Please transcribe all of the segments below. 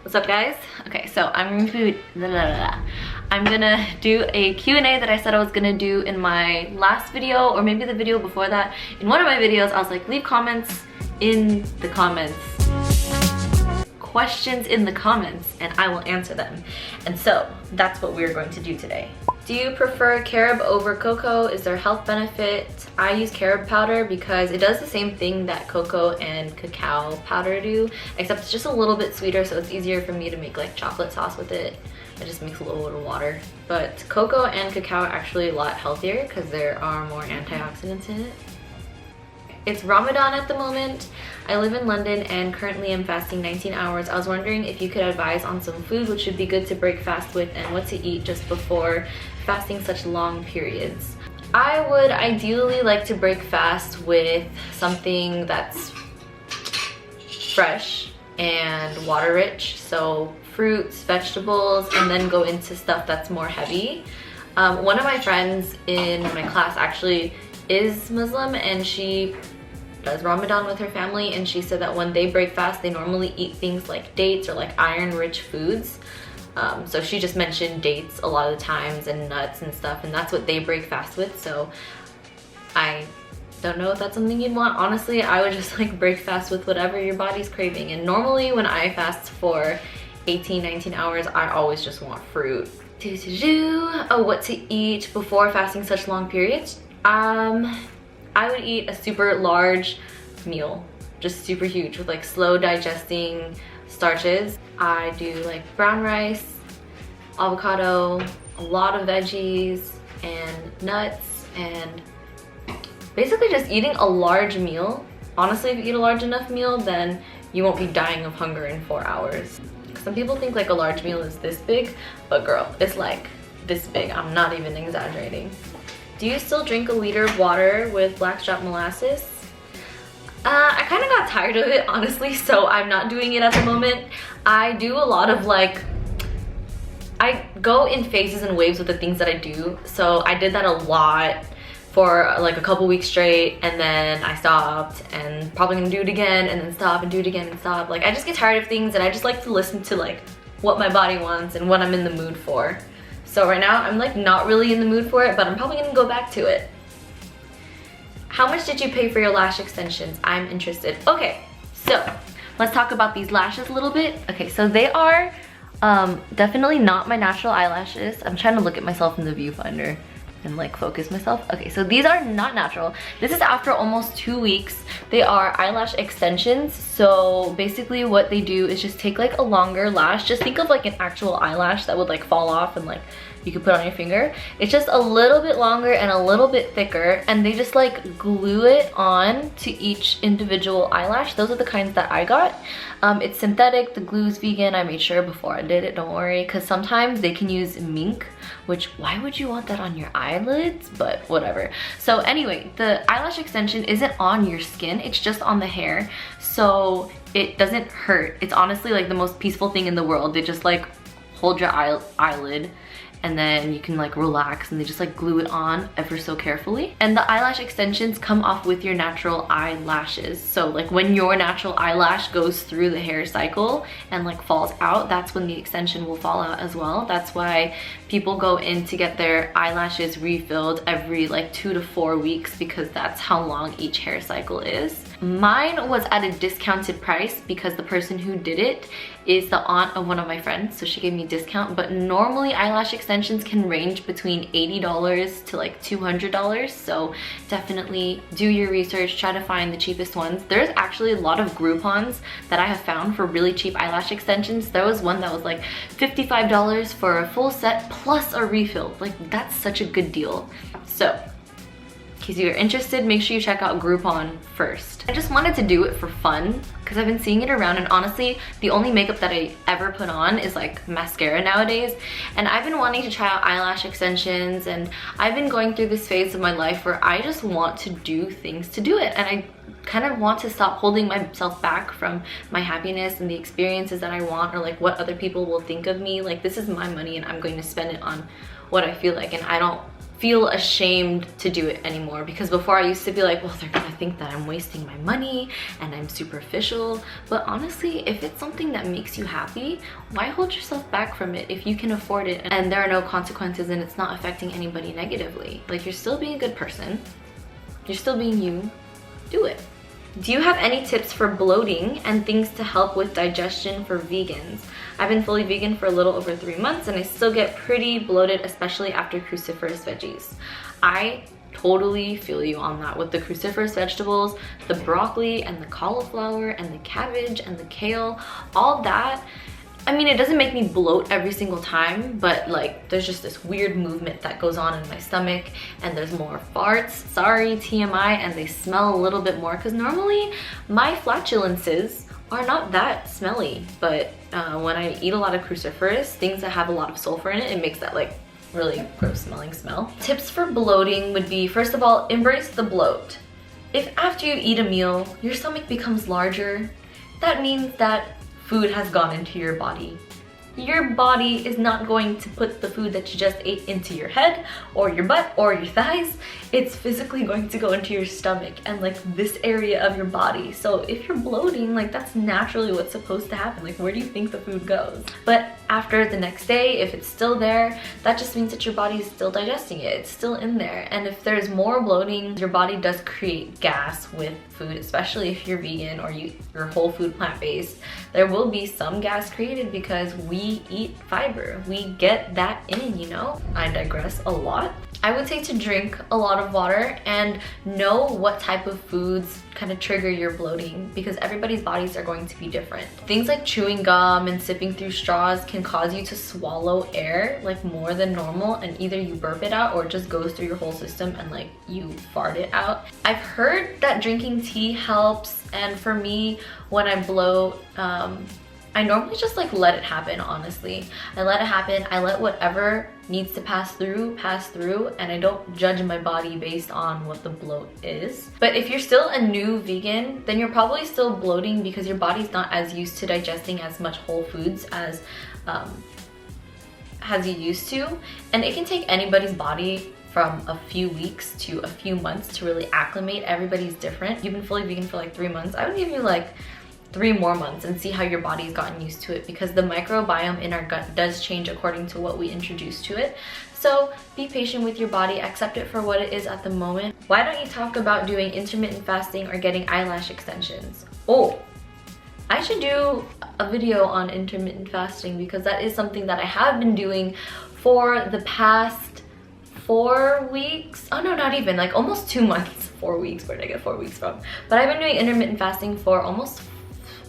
What's up, guys? Okay, so I'm gonna do a Q&A that I said I was gonna do in my last video, or maybe the video before that. In one of my videos, I was like, leave comments in the comments. Questions in the comments, and I will answer them. And so, that's what we're going to do today. Do you prefer carob over cocoa? Is there health benefit? I use carob powder because it does the same thing that cocoa and cacao powder do, except it's just a little bit sweeter, so it's easier for me to make like chocolate sauce with it. I just mix a little bit of water. But cocoa and cacao are actually a lot healthier because there are more antioxidants in it. It's Ramadan at the moment. I live in London and currently am fasting 19 hours. I was wondering if you could advise on some food which would be good to break fast with and what to eat just before fasting such long periods. I would ideally like to break fast with something that's fresh and water rich, so fruits, vegetables, and then go into stuff that's more heavy. One of my friends in my class actually is Muslim, and she does Ramadan with her family, and she said that when they break fast they normally eat things like dates or like iron rich foods. So she just mentioned dates a lot of the times and nuts and stuff, and that's what they break fast with. So I don't know if that's something you'd want. Honestly, I would just like break fast with whatever your body's craving, and normally when I fast for 18-19 hours I always just want fruit. Oh, what to eat before fasting such long periods? I would eat a super large meal, just super huge, with like slow digesting starches. I do like brown rice, avocado, a lot of veggies and nuts, and basically just eating a large meal. Honestly, if you eat a large enough meal, then you won't be dying of hunger in 4 hours. Some people think like a large meal is this big, but girl, it's like this big. I'm not even exaggerating. Do you still drink a liter of water with blackstrap molasses? I kind of got tired of it, honestly, so I'm not doing it at the moment. I do a lot of like, I go in phases and waves with the things that I do. So I did that a lot for like a couple weeks straight, and then I stopped, and probably gonna do it again, and then stop and do it again and stop. Like, I just get tired of things, and I just like to listen to like what my body wants and what I'm in the mood for. So right now I'm like not really in the mood for it, but I'm probably gonna go back to it. How much did you pay for your lash extensions? I'm interested. Okay, so let's talk about these lashes a little bit. Okay, so they are definitely not my natural eyelashes. I'm trying to look at myself in the viewfinder and like focus myself. Okay, so these are not natural. This is after almost 2 weeks. They are eyelash extensions. So basically what they do is just take like a longer lash. Just think of like an actual eyelash that would like fall off and like you could put on your finger. It's just a little bit longer and a little bit thicker, and they just like glue it on to each individual eyelash. Those are the kinds that I got. It's synthetic, the glue is vegan. I made sure before I did it, don't worry, because sometimes they can use mink, which why would you want that on your eyelids? But whatever. So anyway, the eyelash extension isn't on your skin, it's just on the hair, so it doesn't hurt. It's honestly like the most peaceful thing in the world. They just like hold your eyelid, and then you can like relax, and they just like glue it on ever so carefully. And the eyelash extensions come off with your natural eyelashes. So like when your natural eyelash goes through the hair cycle and like falls out, that's when the extension will fall out as well. That's why people go in to get their eyelashes refilled every like 2 to 4 weeks, because that's how long each hair cycle is. Mine was at a discounted price because the person who did it is the aunt of one of my friends, so she gave me a discount. But normally eyelash extensions can range between $80 to like $200, so definitely do your research, try to find the cheapest ones. There's actually a lot of Groupons that I have found for really cheap eyelash extensions. There was one that was like $55 for a full set plus a refill. Like, that's such a good deal. So in case you're interested, make sure you check out Groupon first. I just wanted to do it for fun because I've been seeing it around, and honestly, the only makeup that I ever put on is like mascara nowadays. And I've been wanting to try out eyelash extensions, and I've been going through this phase of my life where I just want to do things to do it. And I kind of want to stop holding myself back from my happiness and the experiences that I want, or like what other people will think of me. Like, this is my money and I'm going to spend it on what I feel like, and I don't feel ashamed to do it anymore, because before I used to be like, well, they're gonna think that I'm wasting my money and I'm superficial. But honestly, if it's something that makes you happy, why hold yourself back from it if you can afford it and there are no consequences and it's not affecting anybody negatively? Like, you're still being a good person, you're still being you. Do it. Do you have any tips for bloating and things to help with digestion for vegans? I've been fully vegan for a little over 3 months and I still get pretty bloated, especially after cruciferous veggies. I totally feel you on that with the cruciferous vegetables, the broccoli and the cauliflower and the cabbage and the kale, all that. I mean, it doesn't make me bloat every single time, but like there's just this weird movement that goes on in my stomach and there's more farts, sorry TMI, and they smell a little bit more, because normally my flatulences are not that smelly, but when I eat a lot of cruciferous, things that have a lot of sulfur in it, it makes that like really gross smelling smell. Tips for bloating would be, first of all, embrace the bloat. If after you eat a meal, your stomach becomes larger, that means that food has gone into your body. Your body is not going to put the food that you just ate into your head or your butt or your thighs. It's physically going to go into your stomach and like this area of your body. So if you're bloating, like that's naturally what's supposed to happen. Like, where do you think the food goes? But after the next day, if it's still there, that just means that your body is still digesting it. It's still in there. And if there's more bloating, your body does create gas with food, especially if you're vegan or you're whole food plant-based. There will be some gas created because we eat fiber. We get that in, you know? I digress a lot. I would say to drink a lot of water and know what type of foods kind of trigger your bloating, because everybody's bodies are going to be different. Things like chewing gum and sipping through straws can cause you to swallow air like more than normal, and either you burp it out or it just goes through your whole system and like you fart it out. I've heard that drinking tea helps, and for me, when I bloat, I normally just like let it happen, honestly. I let it happen, I let whatever needs to pass through, and I don't judge my body based on what the bloat is. But if you're still a new vegan, then you're probably still bloating because your body's not as used to digesting as much whole foods as you used to. And it can take anybody's body from a few weeks to a few months to really acclimate. Everybody's different. You've been fully vegan for like 3 months. I would give you like 3 more months and see how your body's gotten used to it, because the microbiome in our gut does change according to what we introduce to it. So be patient with your body, accept it for what it is at the moment. Why don't you talk about doing intermittent fasting or getting eyelash extensions? Oh, I should do a video on intermittent fasting, because that is something that I have been doing for the past 4 weeks. Oh no, not even, like almost 2 months. 4 weeks, where did I get 4 weeks from? But I've been doing intermittent fasting for almost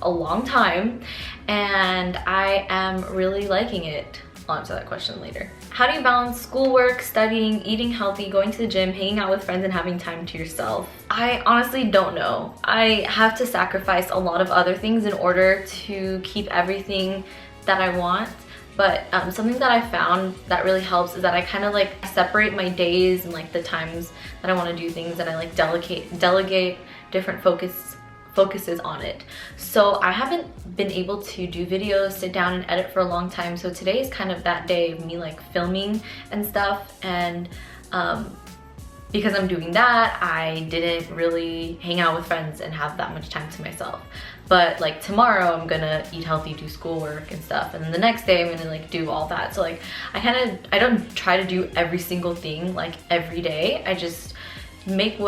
a long time and I am really liking it. I'll answer that question later. How do you balance schoolwork, studying, eating healthy, going to the gym, hanging out with friends, and having time to yourself? I honestly don't know. I have to sacrifice a lot of other things in order to keep everything that I want. But something that I found that really helps is that I kind of like separate my days and like the times that I want to do things, and I like delegate different focuses on it. So I haven't been able to do videos, sit down and edit for a long time. So today is kind of that day of me like filming and stuff, and because I'm doing that, I didn't really hang out with friends and have that much time to myself. But like tomorrow I'm gonna eat healthy, do schoolwork and stuff, and then the next day I'm gonna like do all that. So like I don't try to do every single thing like every day. I just make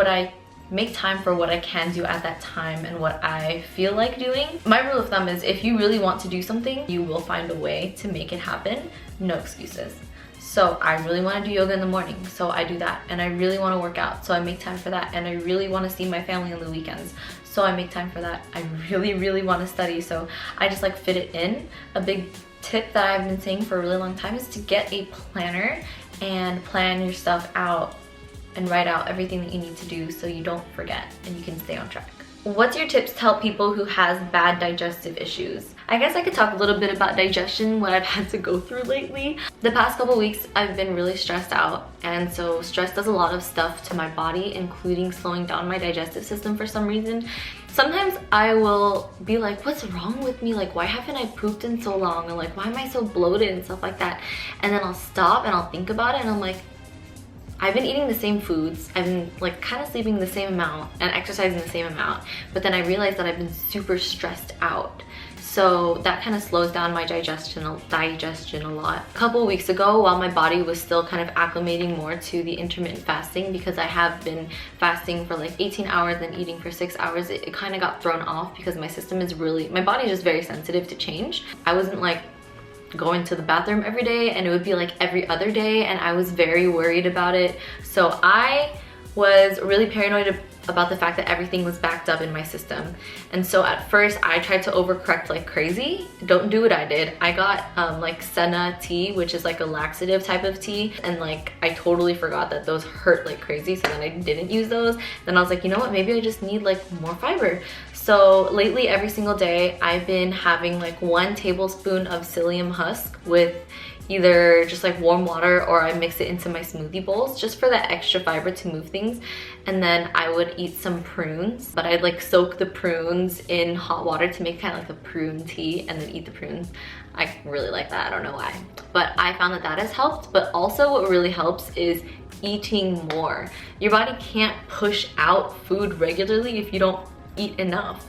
time for what I can do at that time and what I feel like doing. My rule of thumb is if you really want to do something, you will find a way to make it happen. No excuses. So I really want to do yoga in the morning, so I do that. And I really want to work out, so I make time for that. And I really want to see my family on the weekends, so I make time for that. I really want to study, so I just like fit it in. A big tip that I've been saying for a really long time is to get a planner and plan your stuff out and write out everything that you need to do so you don't forget and you can stay on track. What's your tips to help people who has bad digestive issues? I guess I could talk a little bit about digestion, what I've had to go through lately. The past couple weeks I've been really stressed out, and so stress does a lot of stuff to my body, including slowing down my digestive system for some reason. Sometimes I will be like, what's wrong with me? Like, why haven't I pooped in so long? Or like, why am I so bloated and stuff like that? And then I'll stop and I'll think about it and I'm like, I've been eating the same foods, I've been like kind of sleeping the same amount and exercising the same amount, but then I realized that I've been super stressed out. So that kind of slows down my digestion a lot. A couple of weeks ago, while my body was still kind of acclimating more to the intermittent fasting, because I have been fasting for like 18 hours and eating for 6 hours, it kind of got thrown off because my system is really, my body is just very sensitive to change. I wasn't like going to the bathroom every day, and it would be like every other day, and I was very worried about it. So I was really paranoid about the fact that everything was backed up in my system. And so at first I tried to overcorrect like crazy. Don't do what I did. I got like senna tea, which is like a laxative type of tea, and like I totally forgot that those hurt like crazy, so then I didn't use those. Then I was like, you know what, maybe I just need like more fiber. So lately every single day I've been having like 1 tablespoon of psyllium husk with either just like warm water, or I mix it into my smoothie bowls just for that extra fiber to move things. And then I would eat some prunes, but I'd like soak the prunes in hot water to make kind of like a prune tea and then eat the prunes. I really like that, I don't know why. But I found that that has helped, but also what really helps is eating more. Your body can't push out food regularly if you don't eat enough.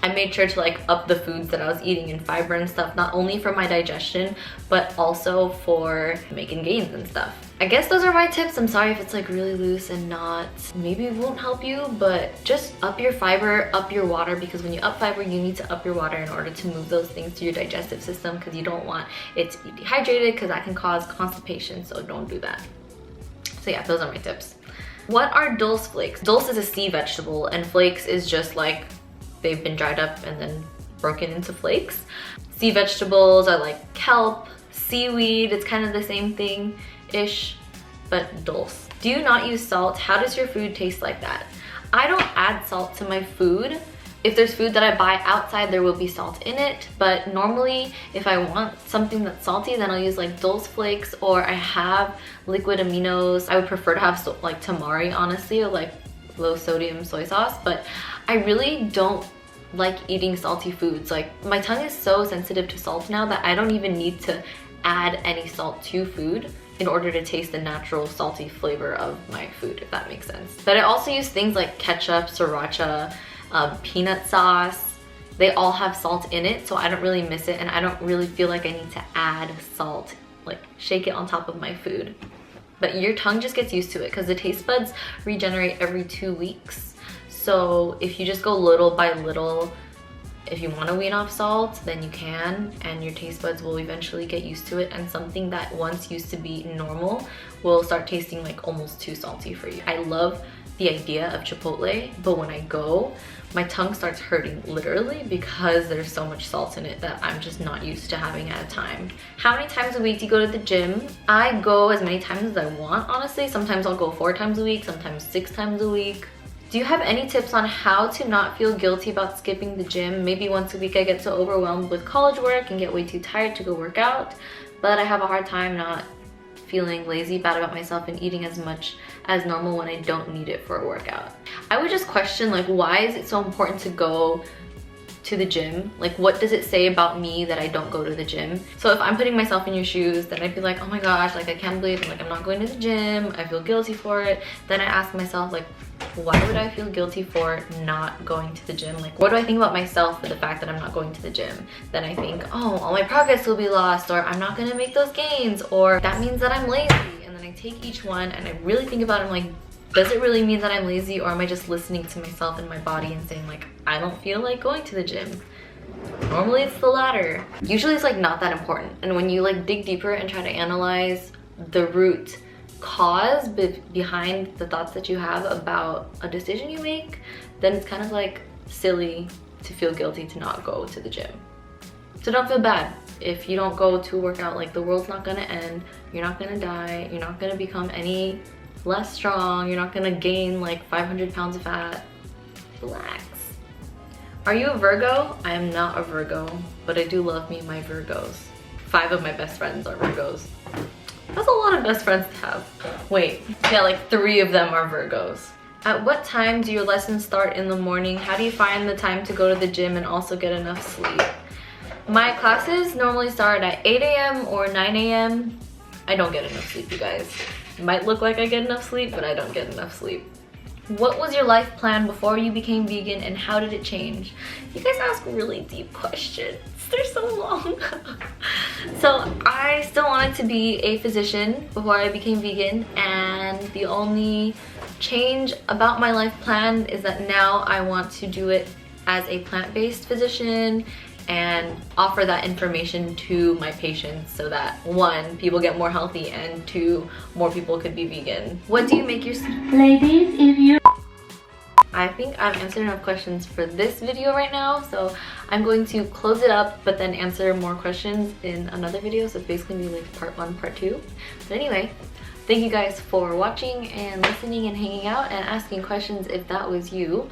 I made sure to like up the foods that I was eating in fiber and stuff, not only for my digestion, but also for making gains and stuff. I guess those are my tips. I'm sorry if it's like really loose and not, maybe it won't help you, but just up your fiber, up your water, because when you up fiber, you need to up your water in order to move those things to your digestive system, because you don't want it to be dehydrated, because that can cause constipation, so don't do that. So yeah, those are my tips. What are dulse flakes? Dulse is a sea vegetable, and flakes is just like they've been dried up and then broken into flakes. Sea vegetables are like kelp, seaweed, it's kind of the same thing-ish, but dulse. Do you not use salt? How does your food taste like that? I don't add salt to my food. If there's food that I buy outside, there will be salt in it, but normally if I want something that's salty, then I'll use like dulse flakes, or I have liquid aminos. I would prefer to have like tamari, honestly, or like low sodium soy sauce, but I really don't like eating salty foods. Like my tongue is so sensitive to salt now that I don't even need to add any salt to food in order to taste the natural salty flavor of my food, if that makes sense. But I also use things like ketchup, sriracha, peanut sauce. They all have salt in it, so I don't really miss it, and I don't really feel like I need to add salt, like shake it on top of my food. But your tongue just gets used to it, because the taste buds regenerate every 2 weeks. So if you just go little by little, if you want to wean off salt, then you can, and your taste buds will eventually get used to it, and something that once used to be normal will start tasting like almost too salty for you. I love the idea of Chipotle, but when I go, my tongue starts hurting literally because there's so much salt in it that I'm just not used to having at a time. How many times a week do you go to the gym? I go as many times as I want, honestly. Sometimes I'll go 4 times a week, sometimes 6 times a week. Do you have any tips on how to not feel guilty about skipping the gym? Maybe once a week I get so overwhelmed with college work and get way too tired to go work out, but I have a hard time not feeling lazy, bad about myself, and eating as much as normal when I don't need it for a workout. I would just question, like, why is it so important to go to the gym? Like, what does it say about me that I don't go to the gym? So if I'm putting myself in your shoes, then I'd be like, oh my gosh, like I can't believe I'm not going to the gym. I feel guilty for it. Then I ask myself, like, why would I feel guilty for not going to the gym? Like, what do I think about myself for the fact that I'm not going to the gym? Then I think, oh, all my progress will be lost, or I'm not gonna make those gains, or that means that I'm lazy. And then I take each one and I really think about it. I'm like, does it really mean that I'm lazy, or am I just listening to myself and my body and saying like, I don't feel like going to the gym? Normally it's the latter. Usually it's like not that important. And when you like dig deeper and try to analyze the root cause behind the thoughts that you have about a decision you make, then it's kind of like silly to feel guilty to not go to the gym. So don't feel bad if you don't go to work out. Like, the world's not gonna end, you're not gonna die, you're not gonna become any less strong, you're not gonna gain like 500 pounds of fat. Relax. Are you a Virgo? I am not a Virgo, but I do love me my Virgos. 5 of my best friends are Virgos. That's a lot of best friends to have. Wait, yeah, like 3 of them are Virgos. At what time do your lessons start in the morning? How do you find the time to go to the gym and also get enough sleep? My classes normally start at 8 a.m. or 9 a.m. I don't get enough sleep, you guys. It might look like I get enough sleep, but I don't get enough sleep. What was your life plan before you became vegan and how did it change? You guys ask really deep questions. They're so long. So I still wanted to be a physician before I became vegan, and the only change about my life plan is that now I want to do it as a plant-based physician and offer that information to my patients so that 1, people get more healthy, and 2, more people could be vegan. What do you make your... Ladies, if you... I think I've answered enough questions for this video right now, so I'm going to close it up but then answer more questions in another video. So it's basically gonna be like part 1, part 2. But anyway, thank you guys for watching and listening and hanging out and asking questions if that was you.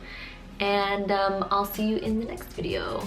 And I'll see you in the next video.